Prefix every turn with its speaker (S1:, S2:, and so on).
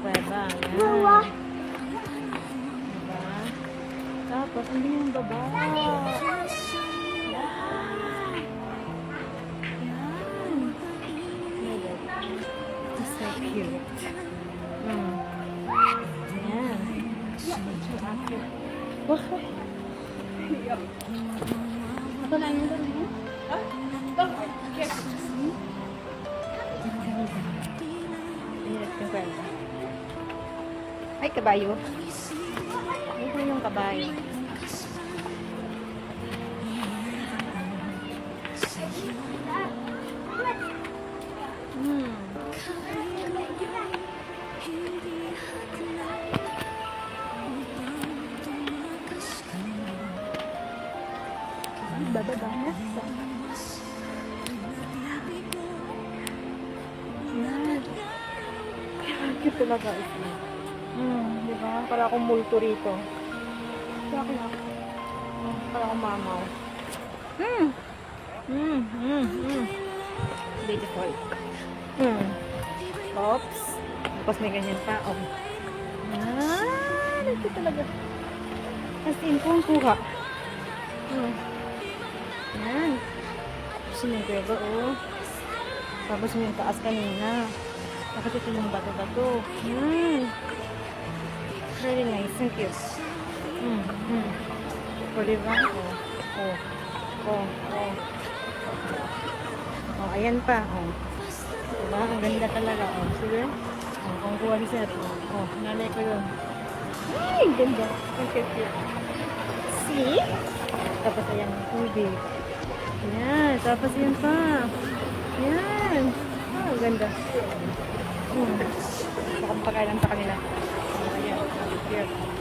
S1: kuweba. Yan. Diba? Tapos, hindi yung baba. Yan. It's so cute. Yan. Ako lang yun doon. Ay, kabayo. Ito yung kabayo. Bababa na. Yan. Cute talaga ito. Diba? Para akong multo rito. Para akong mamaw. Beautiful. Oops. Tapos may ganyan pa. Oh. Ito talaga. As in, kung kuha. Yan. Tapos yung kuweba, oh. Tapos yung taas kanina. Tapos ito yung bato-bato. Very nice. Thank you. O, diba? Ayan pa. Diba? Ang ganda talaga. Sige. Kung kuha ni sir. Nalay ko yun. Ay, ganda. Ang cute. See? Tapos ayan yung tubig. Ayan. Tapos yan pa. Ayan. Ang ganda. Baka makakailan sa kanila. Ayan. Cute.